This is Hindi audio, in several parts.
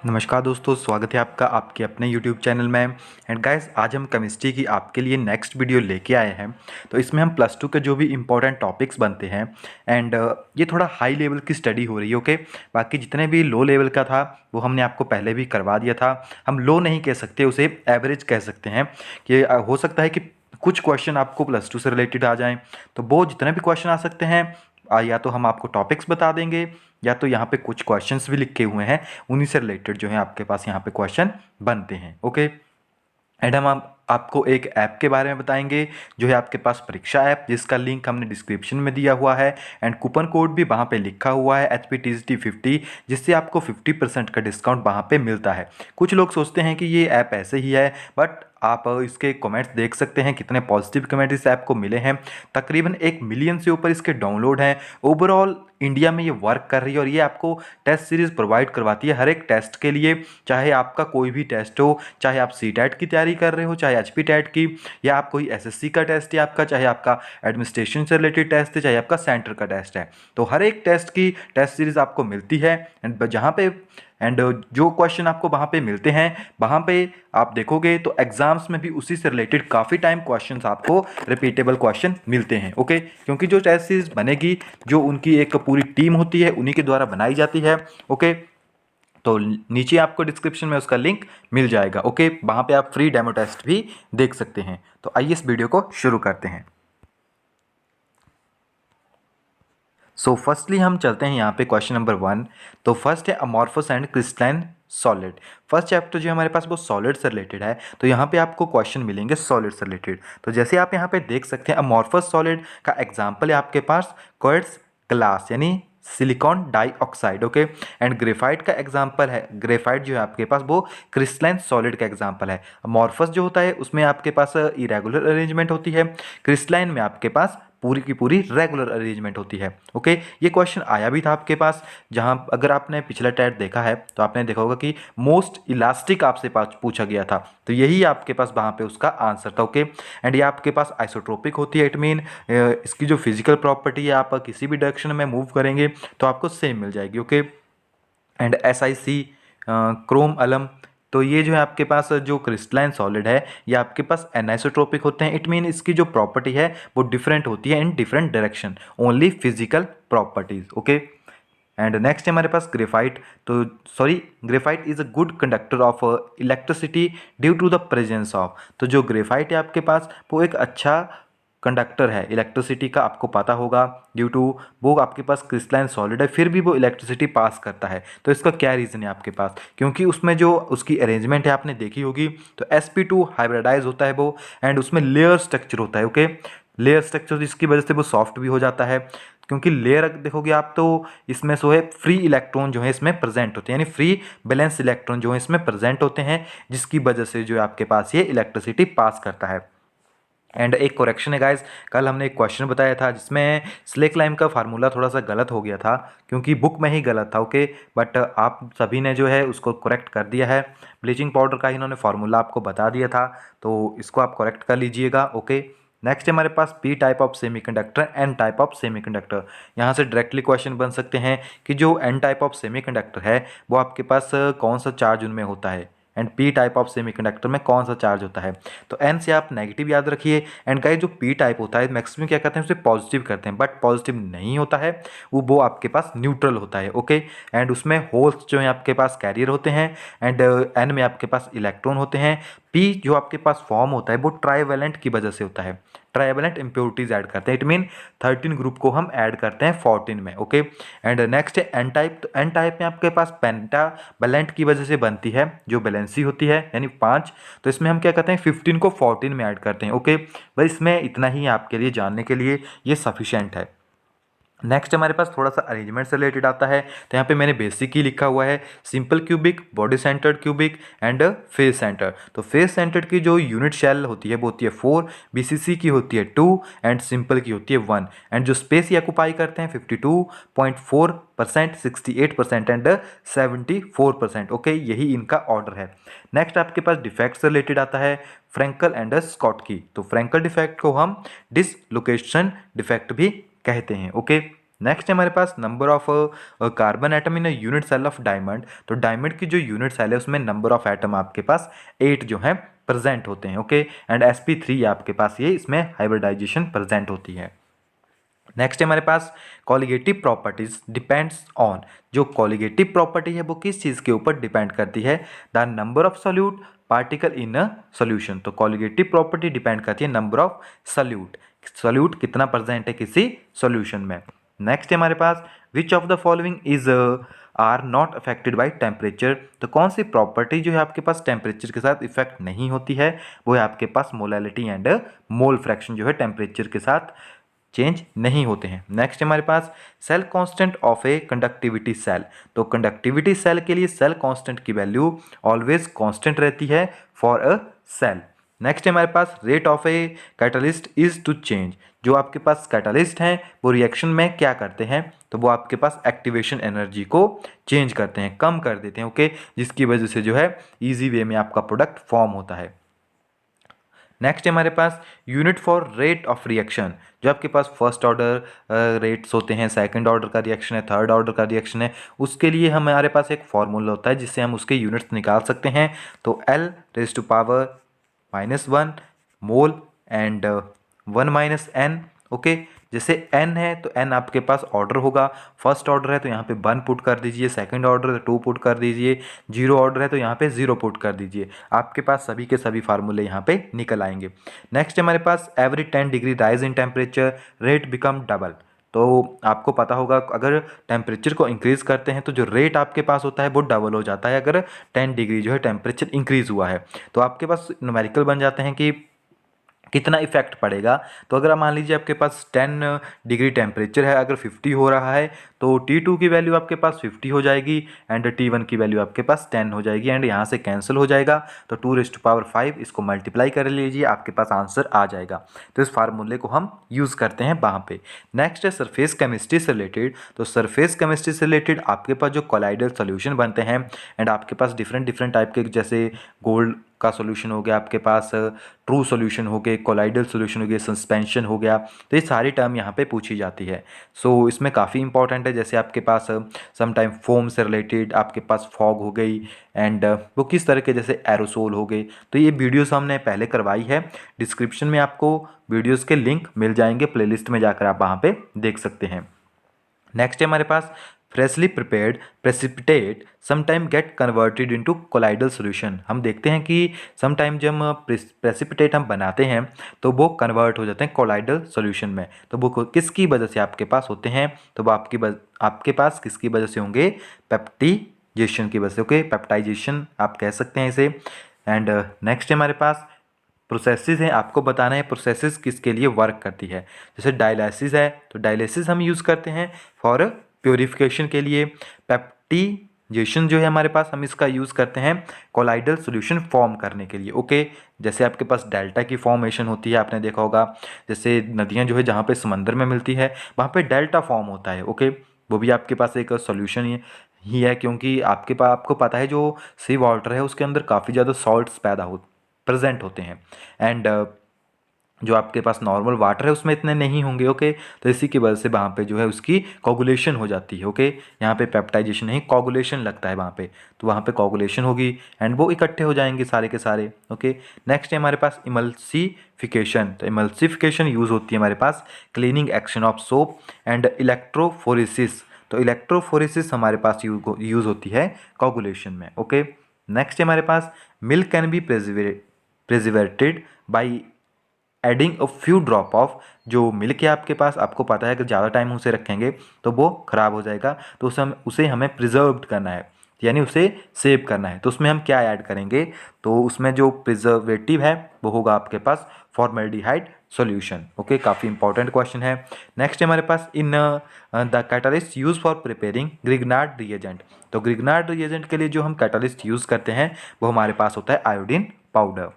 नमस्कार दोस्तों, स्वागत है आपका आपके अपने YouTube चैनल में। एंड गाइस, आज हम केमिस्ट्री की आपके लिए नेक्स्ट वीडियो लेके आए हैं। तो इसमें हम प्लस टू के जो भी इम्पोर्टेंट टॉपिक्स बनते हैं एंड ये थोड़ा हाई लेवल की स्टडी हो रही है। ओके, बाकी जितने भी लो लेवल का था वो हमने आपको पहले भी करवा दिया था। हम लो नहीं कह सकते, उसे एवरेज कह सकते हैं कि हो सकता है कि कुछ क्वेश्चन आपको प्लस टू से रिलेटेड आ जाएँ। तो वो जितने भी क्वेश्चन आ सकते हैं या तो हम आपको टॉपिक्स बता देंगे या तो यहाँ पे कुछ क्वेश्चंस भी लिखे हुए हैं, उन्हीं से रिलेटेड जो है आपके पास यहाँ पे क्वेश्चन बनते हैं। ओके, एंड हम आपको एक ऐप के बारे में बताएंगे जो है आपके पास परीक्षा ऐप, जिसका लिंक हमने डिस्क्रिप्शन में दिया हुआ है। एंड कूपन कोड भी वहाँ पे लिखा हुआ है HPTGT50, जिससे आपको 50% का डिस्काउंट वहाँ पे मिलता है। कुछ लोग सोचते हैं कि ये ऐप ऐसे ही है, बट आप इसके कमेंट्स देख सकते हैं कितने पॉजिटिव कमेंट इस ऐप को मिले हैं। तकरीबन 1 मिलियन से ऊपर इसके डाउनलोड हैं। ओवरऑल इंडिया में ये वर्क कर रही है और ये आपको टेस्ट सीरीज़ प्रोवाइड करवाती है हर एक टेस्ट के लिए। चाहे आपका कोई भी टेस्ट हो, चाहे आप CTET की तैयारी कर रहे हो, चाहे HPTET की, या आप कोई SSC का टेस्ट है आपका, चाहे आपका एडमिनिस्ट्रेशन से रिलेटेड टेस्ट है, चाहे आपका सेंटर का टेस्ट है, तो हर एक टेस्ट की टेस्ट सीरीज़ आपको मिलती है। एंड जो क्वेश्चन आपको वहाँ पे मिलते हैं, वहाँ पे आप देखोगे तो एग्जाम्स में भी उसी से रिलेटेड काफ़ी टाइम क्वेश्चंस आपको रिपीटेबल क्वेश्चन मिलते हैं। ओके, क्योंकि जो टेस्ट सीरीज बनेगी, जो उनकी एक पूरी टीम होती है, उन्हीं के द्वारा बनाई जाती है। ओके, तो नीचे आपको डिस्क्रिप्शन में उसका लिंक मिल जाएगा। ओके, वहाँ पे आप फ्री डेमो टेस्ट भी देख सकते हैं। तो आइए इस वीडियो को शुरू करते हैं। सो फर्स्टली हम चलते हैं यहाँ पे क्वेश्चन नंबर 1। तो फर्स्ट है amorphous and crystalline solid. First chapter जो हमारे पास वो सॉलिड से रिलेटेड है, तो यहाँ पे आपको क्वेश्चन मिलेंगे सॉलिड से रिलेटेड। तो जैसे आप यहाँ पे देख सकते हैं, अमॉर्फस सॉलिड का एग्जाम्पल है आपके पास क्वार्ट्ज ग्लास यानी silicon dioxide. Okay, and graphite का एग्जाम्पल है, ग्रेफाइट जो है आपके पास वो क्रिस्टलाइन सॉलिड का एग्जाम्पल है। अमॉर्फस जो होता है उसमें आपके पास इरेगुलर अरेंजमेंट होती है, क्रिस्टलाइन में आपके पास पूरी की पूरी रेगुलर अरेंजमेंट होती है। ओके, ये क्वेश्चन आया भी था आपके पास, जहां अगर आपने पिछला टेट देखा है तो आपने देखा होगा कि मोस्ट इलास्टिक आपसे पास पूछा गया था, तो यही आपके पास वहां पे उसका आंसर था। ओके, एंड ये आपके पास आइसोट्रोपिक होती है। इट मीन इसकी जो फिजिकल प्रॉपर्टी है, आप किसी भी डायरेक्शन में मूव करेंगे तो आपको सेम मिल जाएगी। ओके, एंड SiC क्रोम अलम, तो ये जो है आपके पास जो क्रिस्टलाइन सॉलिड है ये आपके पास एनाइसोट्रोपिक होते हैं। इट मीन इसकी जो प्रॉपर्टी है वो डिफरेंट होती है in different direction, only physical properties. Okay, and next है हमारे पास ग्रेफाइट। तो graphite is a good conductor of electricity due to the presence of, तो जो ग्रेफाइट है आपके पास वो एक अच्छा कंडक्टर है इलेक्ट्रिसिटी का, आपको पता होगा, ड्यू टू वो आपके पास क्रिस्टलाइन सॉलिड है फिर भी वो इलेक्ट्रिसिटी पास करता है। तो इसका क्या रीज़न है आपके पास, क्योंकि उसमें जो उसकी अरेंजमेंट है आपने देखी होगी, तो sp2 हाइब्रिडाइज होता है वो, एंड उसमें लेयर स्ट्रक्चर होता है। ओके, लेयर स्ट्रक्चर, जिसकी वजह से वो सॉफ्ट भी हो जाता है, क्योंकि लेयर देखोगे आप तो इसमें सो है फ्री इलेक्ट्रॉन जो है इसमें प्रेजेंट होते हैं, यानी फ्री बैलेंस इलेक्ट्रॉन जो है इसमें प्रेजेंट होते हैं, जिसकी वजह से जो है आपके पास ये इलेक्ट्रिसिटी पास करता है। एंड एक करेक्शन है गाइस, कल हमने एक क्वेश्चन बताया था जिसमें स्लेक लाइम का फार्मूला थोड़ा सा गलत हो गया था, क्योंकि बुक में ही गलत था। ओके, बट आप सभी ने जो है उसको करेक्ट कर दिया है। ब्लीचिंग पाउडर का इन्होंने फार्मूला आपको बता दिया था, तो इसको आप करेक्ट कर लीजिएगा। ओके, नेक्स्ट है हमारे पास P type of semiconductor, N type of semiconductor. यहाँ से डायरेक्टली क्वेश्चन बन सकते हैं कि जो N टाइप ऑफ सेमीकंडक्टर है वो आपके पास कौन सा चार्ज उनमें होता है, and P type of semiconductor में कौन सा चार्ज होता है। तो N से आप नेगेटिव याद रखिए। एंड गाइस, जो P टाइप होता है मैक्सिमम क्या करते हैं, उसे पॉजिटिव करते हैं, बट पॉजिटिव नहीं होता है वो आपके पास न्यूट्रल होता है। ओके, एंड उसमें होल्स जो है आपके पास कैरियर होते हैं, एंड N में आपके पास इलेक्ट्रॉन होते हैं। P जो आपके पास फॉर्म होता है वो ट्राईवैलेंट की वजह से होता है, ट्राईवैलेंट इम्प्योरिटीज ऐड करते हैं। इट मीन 13 ग्रुप को हम ऐड करते हैं 14 में। ओके, एंड नेक्स्ट है एन टाइप। तो एन टाइप में आपके पास पेंटावैलेंट की वजह से बनती है, जो बैलेंसी होती है यानी 5, तो इसमें हम क्या करते हैं 15 को 14 में ऐड करते हैं। ओके, बस इसमें इतना ही आपके लिए जानने के लिए ये सफिशेंट है। नेक्स्ट हमारे पास थोड़ा सा अरेंजमेंट से रिलेटेड आता है, तो यहाँ पे मैंने बेसिक ही लिखा हुआ है, simple cubic, body centred cubic and face centre. तो फेस सेंटर्ड की जो यूनिट शेल होती है वो होती है 4, BCC की होती है 2 एंड सिंपल की होती है 1, एंड जो स्पेस ये ऑक्यूपाई करते हैं 52.4%, 68% एंड 74%। ओके, यही इनका ऑर्डर है। नेक्स्ट आपके पास डिफेक्ट से रिलेटेड आता है फ्रैंकल एंड स्कॉट की। तो फ्रैंकल डिफेक्ट को हम डिसलोकेशन डिफेक्ट भी कहते हैं। ओके, नेक्स्ट है हमारे पास number of carbon atom in a unit cell of diamond. तो डायमंड की जो यूनिट सेल है उसमें नंबर ऑफ एटम आपके पास 8 जो है प्रेजेंट होते हैं। ओके, एंड sp3 आपके पास ये इसमें हाइब्रिडाइजेशन प्रेजेंट होती है। नेक्स्ट है हमारे पास कॉलिगेटिव प्रॉपर्टीज डिपेंड्स ऑन। जो कॉलिगेटिव प्रॉपर्टी है वो किस चीज़ के ऊपर डिपेंड करती है? The number of solute particle in a solution. तो कॉलिगेटिव प्रॉपर्टी डिपेंड करती है नंबर ऑफ सोल्यूट, सोल्यूट कितना प्रेजेंट है किसी सोल्यूशन में। नेक्स्ट है हमारे पास which of the following is are not affected by temperature. तो कौन सी प्रॉपर्टी जो है आपके पास टेम्परेचर के साथ इफेक्ट नहीं होती है? वो है आपके पास मोलैलिटी एंड मोल फ्रैक्शन जो है टेम्परेचर के साथ चेंज नहीं होते हैं। नेक्स्ट हमारे पास cell constant of a conductivity cell. तो कंडक्टिविटी सेल के लिए सेल कांस्टेंट की वैल्यू ऑलवेज कांस्टेंट रहती है फॉर अ सेल। नेक्स्ट हमारे पास rate of a catalyst is to change. जो आपके पास कैटलिस्ट हैं वो रिएक्शन में क्या करते हैं? तो वो आपके पास एक्टिवेशन एनर्जी को चेंज करते हैं, कम कर देते हैं। ओके, जिसकी वजह से जो है ईजी वे में आपका प्रोडक्ट फॉर्म होता है। नेक्स्ट है हमारे पास unit for rate of reaction. जो आपके पास फर्स्ट ऑर्डर रेट्स होते हैं, सेकंड ऑर्डर का रिएक्शन है, थर्ड ऑर्डर का रिएक्शन है, उसके लिए हमारे पास एक फॉर्मूला होता है जिससे हम उसके यूनिट्स निकाल सकते हैं। तो L⁻⁻1 mole and 1 - n। Okay, जैसे n है तो n आपके पास ऑर्डर होगा। फर्स्ट ऑर्डर है तो यहाँ पे 1 पुट कर दीजिए, सेकंड ऑर्डर है तो 2 पुट कर दीजिए, 0 ऑर्डर है तो यहाँ पे 0 पुट कर दीजिए। आपके पास सभी के सभी फार्मूले यहाँ पे निकल आएंगे। नेक्स्ट हमारे पास every 10 degree rise in temperature rate become double. तो आपको पता होगा अगर टेम्परेचर को इंक्रीज करते हैं तो जो रेट आपके पास होता है वो डबल हो जाता है अगर 10 डिग्री जो है टेम्परेचर इंक्रीज हुआ है। तो आपके पास न्यूमेरिकल बन जाते हैं कि कितना इफेक्ट पड़ेगा। तो अगर आप मान लीजिए आपके पास 10 डिग्री टेम्परेचर है, अगर 50 हो रहा है तो T2 की वैल्यू आपके पास 50 हो जाएगी एंड T1 की वैल्यू आपके पास 10 हो जाएगी एंड यहाँ से कैंसिल हो जाएगा। तो 2⁵ इसको मल्टीप्लाई कर लीजिए, आपके पास आंसर आ जाएगा। तो इस फार्मूले को हम यूज़ करते हैं वहाँ पे। नेक्स्ट है सरफेस केमिस्ट्री से रिलेटेड। तो सरफेस केमिस्ट्री से रिलेटेड आपके पास जो कोलाइडल सोल्यूशन बनते हैं एंड आपके पास डिफरेंट टाइप के, जैसे गोल्ड का सॉल्यूशन हो गया, आपके पास ट्रू सॉल्यूशन हो गए, कोलाइडल सॉल्यूशन हो गया, सस्पेंशन हो गया। तो ये सारी टर्म यहाँ पे पूछी जाती है। सो इसमें काफ़ी इंपॉर्टेंट है, जैसे आपके पास सम टाइम फोम से रिलेटेड आपके पास फॉग हो गई एंड वो किस तरह के, जैसे एरोसोल हो गए। तो ये वीडियोस हमने पहले करवाई है, डिस्क्रिप्शन में आपको वीडियोस के लिंक मिल जाएंगे, प्लेलिस्ट में जाकर आप वहाँ पे देख सकते हैं। नेक्स्ट है हमारे पास freshly prepared precipitate sometime get converted into colloidal solution. हम देखते हैं कि समटाइम जब हम प्रेसिपिटेट हम बनाते हैं तो वो कन्वर्ट हो जाते हैं कोलाइडल सॉल्यूशन में। तो वो किसकी वजह से आपके पास होते हैं? तो वो आपके पास किसकी वजह से होंगे? पेप्टिजेशन की वजह से। ओके, पेप्टाइजेशन आप कह सकते हैं इसे। एंड नेक्स्ट हमारे पास प्रोसेसेस हैं, आपको बताना है प्रोसेसेस किसके लिए वर्क करती है। जैसे डायलिसिस है तो डायलिसिस हम यूज़ करते हैं फॉर प्योरिफिकेशन के लिए। पेप्टिजेशन जो है हमारे पास, हम इसका यूज़ करते हैं कोलाइडल सॉल्यूशन फॉर्म करने के लिए। ओके, जैसे आपके पास डेल्टा की फॉर्मेशन होती है, आपने देखा होगा, जैसे नदियाँ जो है जहाँ पे समंदर में मिलती है वहाँ पे डेल्टा फॉर्म होता है। ओके, वो भी आपके पास एक सॉल्यूशन ही है, क्योंकि आपको पता है जो सी वाटर है उसके अंदर काफ़ी ज़्यादा सॉल्ट्स प्रेजेंट होते हैं एंड जो आपके पास नॉर्मल वाटर है उसमें इतने नहीं होंगे। ओके, तो इसी की वजह से वहाँ पे जो है उसकी कोगुलेशन हो जाती है। ओके, यहाँ पे पेप्टाइजेशन नहीं, कोगुलेशन लगता है वहाँ पे, तो वहाँ पे कोगुलेशन होगी एंड वो इकट्ठे हो जाएंगे सारे के सारे। ओके, नेक्स्ट है हमारे पास इमल्सिफिकेशन। तो इमल्सिफिकेशन यूज़ होती है हमारे पास cleaning action of soap and electrophoresis. तो इलेक्ट्रोफोरेसिस हमारे पास यूज़ होती है कोगुलेशन में। ओके, नेक्स्ट है हमारे पास milk can be preserved by adding a few drop of. जो मिल्क है आपके पास, आपको पता है कि ज़्यादा टाइम उसे रखेंगे तो वो ख़राब हो जाएगा, तो उसे हमें प्रिजर्व करना है, यानी उसे सेव करना है। तो उसमें हम क्या ऐड करेंगे? तो उसमें जो प्रिजर्वेटिव है वो होगा आपके पास फॉर्मेल्डिहाइड सॉल्यूशन। ओके, काफ़ी इंपॉर्टेंट क्वेश्चन है। नेक्स्ट है हमारे पास in the catalyst use for preparing Grignard reagent. तो ग्रिग्नार्ड रिएजेंट के लिए जो हम कैटालिस्ट यूज़ करते हैं वो हमारे पास होता है आयोडीन पाउडर।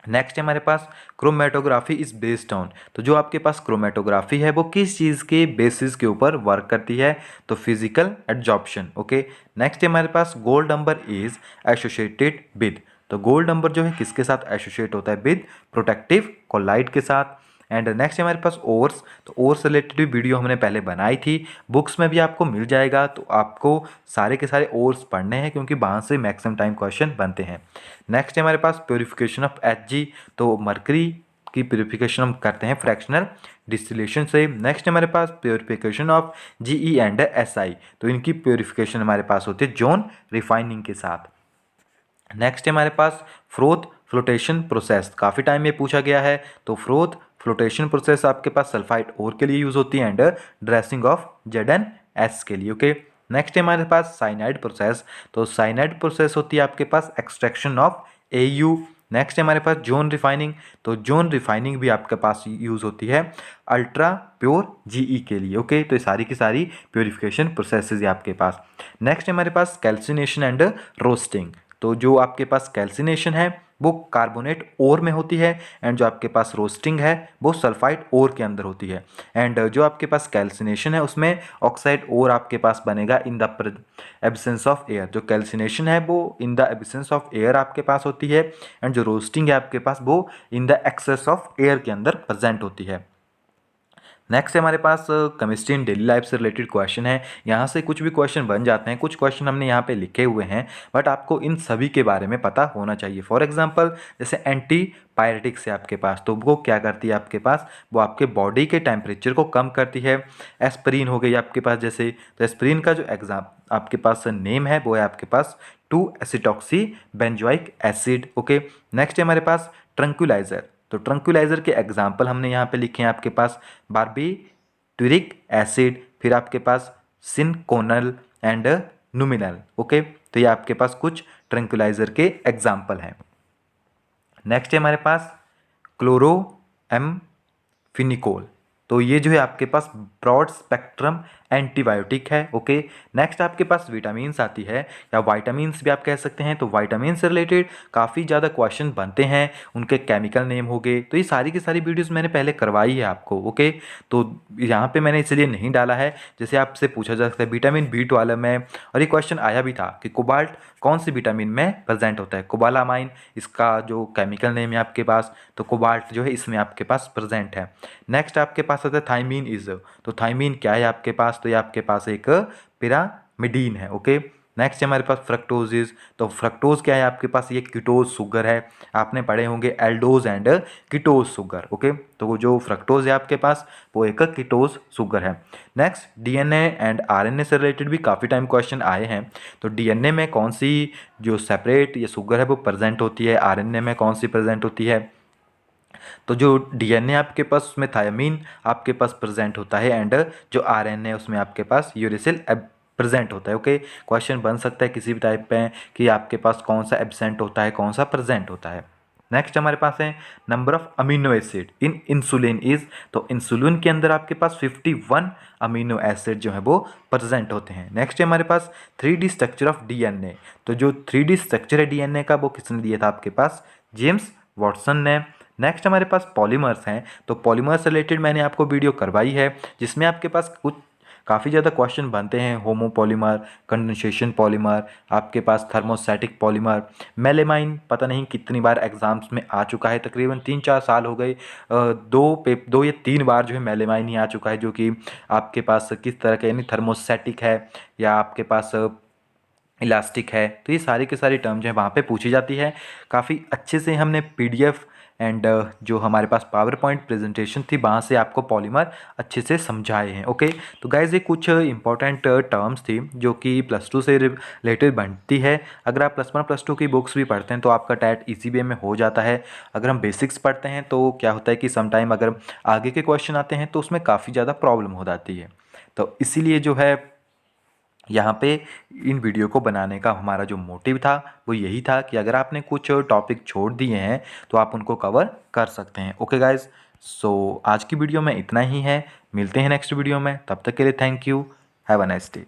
नेक्स्ट है हमारे पास क्रोमेटोग्राफी इज बेस्ड ऑन। तो जो आपके पास क्रोमेटोग्राफी है वो किस चीज़ के बेसिस के ऊपर वर्क करती है? तो फिजिकल एड्जॉर्प्शन। ओके, नेक्स्ट है हमारे पास gold number is associated with. तो गोल्ड नंबर जो है किसके साथ एसोसिएट होता है? विद प्रोटेक्टिव कोलाइड के साथ। एंड नेक्स्ट हमारे पास ओर्स, तो ओर्स रिलेटेड भी वीडियो हमने पहले बनाई थी, बुक्स में भी आपको मिल जाएगा, तो आपको सारे के सारे ओर्स पढ़ने हैं क्योंकि वहाँ से मैक्सिमम टाइम क्वेश्चन बनते हैं। नेक्स्ट हमारे पास प्योरिफिकेशन ऑफ Hg, तो मरकरी की प्योरिफिकेशन हम करते हैं फ्रैक्शनल डिस्टिलेशन से। नेक्स्ट हमारे पास purification of Ge and Si, तो इनकी प्योरिफिकेशन हमारे पास होती है जोन रिफाइनिंग के साथ। नेक्स्ट हमारे पास फ्रोथ फ्लोटेशन प्रोसेस, काफ़ी टाइम में पूछा गया है, तो फ्रोथ फ्लोटेशन प्रोसेस आपके पास सल्फाइड ओर के लिए यूज़ होती है एंड ड्रेसिंग ऑफ ZnS के लिए। ओके, नेक्स्ट हमारे पास साइनाइड प्रोसेस, तो साइनाइड प्रोसेस होती है आपके पास एक्सट्रैक्शन ऑफ AU। नेक्स्ट हमारे पास जोन रिफाइनिंग, तो जोन रिफाइनिंग भी आपके पास यूज़ होती है अल्ट्रा प्योर GE के लिए। ओके, तो ये सारी की सारी प्योरिफिकेशन प्रोसेसेस है आपके पास। नेक्स्ट हमारे पास कैल्सिनेशन एंड रोस्टिंग, तो जो आपके पास कैल्सिनेशन है वो कार्बोनेट ओर में होती है एंड जो आपके पास रोस्टिंग है वो सल्फाइड ओर के अंदर होती है। एंड जो आपके पास कैल्सिनेशन है उसमें ऑक्साइड ओर आपके पास बनेगा in the absence of air. जो कैल्सिनेशन है वो in the absence of air आपके पास होती है एंड जो रोस्टिंग है आपके पास वो in the excess of air के अंदर प्रेजेंट होती है। नेक्स्ट हमारे पास केमिस्ट्री इन डेली लाइफ से रिलेटेड क्वेश्चन है, यहाँ से कुछ भी क्वेश्चन बन जाते हैं, कुछ क्वेश्चन हमने यहाँ पे लिखे हुए हैं बट आपको इन सभी के बारे में पता होना चाहिए। फॉर एग्जांपल जैसे एंटीपायरेटिक्स है आपके पास, तो वो क्या करती है आपके पास, वो आपके बॉडी के टेम्परेचर को कम करती है। एस्पिरिन हो गई आपके पास जैसे, तो एस्पिरिन का जो एग्जाम आपके पास नेम है वो है आपके पास 2-एसिटॉक्सी बेंजोइक एसिड। ओके, नेक्स्ट है हमारे पास ट्रंक्विलाइजर, तो ट्रंक्विलाइजर के एग्जाम्पल हमने यहाँ पे लिखे हैं आपके पास बार्बिटूरिक एसिड, फिर आपके पास सिनकोनल एंड नुमिनल। ओके, तो ये आपके पास कुछ ट्रंक्विलाइजर के एग्जाम्पल हैं। नेक्स्ट है हमारे पास क्लोरोएम्फिनिकोल, तो ये जो है आपके पास ब्रॉड स्पेक्ट्रम एंटीबायोटिक है। ओके, नेक्स्ट आपके पास विटामिन्स आती है या विटामिन्स भी आप कह सकते हैं, तो विटामिन से रिलेटेड काफ़ी ज़्यादा क्वेश्चन बनते हैं, उनके केमिकल नेम हो गए, तो ये सारी की सारी वीडियोस मैंने पहले करवाई है आपको। ओके, तो यहाँ पे मैंने इसलिए नहीं डाला है, जैसे आपसे पूछा जा सकता है विटामिन B12 में, और ये क्वेश्चन आया भी था कि कोबाल्ट कौन सी विटामिन में प्रेजेंट होता है, कोबालामाइन, इसका जो केमिकल नेम है आपके पास, तो कोबाल्ट जो है इसमें आपके पास प्रेजेंट है। नेक्स्ट आपके पास आता है थायमीन इज, तो थायमीन क्या है आपके पास, तो ये आपके पास एक पिरामिडीन है। ओके, नेक्स्ट हमारे पास फ्रक्टोज, तो फ्रक्टोज क्या है आपके पास, ये कीटोज शुगर है, आपने पढ़े होंगे aldose and ketose sugar. Okay, तो वो जो फ्रक्टोज है आपके पास वो एक कीटोज शुगर है। नेक्स्ट DNA एंड RNA से रिलेटेड भी काफ़ी टाइम क्वेश्चन आए हैं, तो DNA में कौन सी जो सेपरेट ये शुगर है वो प्रेजेंट होती है, RNA में कौन सी प्रेजेंट होती है, तो जो DNA आपके पास उसमें थायमीन आपके पास प्रेजेंट होता है एंड जो RNA उसमें आपके पास यूरेसिल प्रेजेंट होता है। ओके, क्वेश्चन बन सकता है किसी भी टाइप पे कि आपके पास कौन सा एब्सेंट होता है कौन सा प्रेजेंट होता है। नेक्स्ट हमारे पास है number of amino acid in insulin is, तो इंसुलिन के अंदर आपके पास 51 अमीनो एसिड जो है वो प्रेजेंट होते हैं। नेक्स्ट है हमारे पास 3D स्ट्रक्चर ऑफ DNA, तो जो 3D स्ट्रक्चर है DNA का वो किसने दिया था आपके पास, जेम्स वॉटसन ने। नेक्स्ट हमारे पास पॉलीमर्स हैं, तो पॉलीमर्स रिलेटेड मैंने आपको वीडियो करवाई है जिसमें आपके पास कुछ काफ़ी ज़्यादा क्वेश्चन बनते हैं, होमोपॉलीमर, कंडेंसेशन पॉलीमर, आपके पास थर्मोस्टैटिक पॉलीमर, मेलेमाइन पता नहीं कितनी बार एग्जाम्स में आ चुका है, तकरीबन 3-4 साल हो गए, 2 या 3 बार जो है मेलेमाइन ही आ चुका है, जो कि आपके पास किस तरह का यानी थर्मोस्टैटिक है या आपके पास इलास्टिक है, तो ये सारी के सारी टर्म जो है वहाँ पे पूछी जाती है। काफ़ी अच्छे से हमने PDF एंड जो हमारे पास पावर पॉइंट प्रेजेंटेशन थी वहाँ से आपको पॉलीमर अच्छे से समझाए हैं। ओके, तो गाइज ये कुछ इंपॉर्टेंट टर्म्स थी जो कि +2 से रिलेटेड बनती है। अगर आप +1 +2 की बुक्स भी पढ़ते हैं तो आपका टैट इजी वे में हो जाता है। अगर हम बेसिक्स पढ़ते हैं तो क्या होता है कि समटाइम अगर आगे के क्वेश्चन आते हैं तो उसमें काफ़ी ज़्यादा प्रॉब्लम हो जाती है, तो इसीलिए जो है यहाँ पे इन वीडियो को बनाने का हमारा जो मोटिव था वो यही था कि अगर आपने कुछ टॉपिक छोड़ दिए हैं तो आप उनको कवर कर सकते हैं। ओके गाइज, सो आज की वीडियो में इतना ही है, मिलते हैं नेक्स्ट वीडियो में, तब तक के लिए thank you, have a nice day.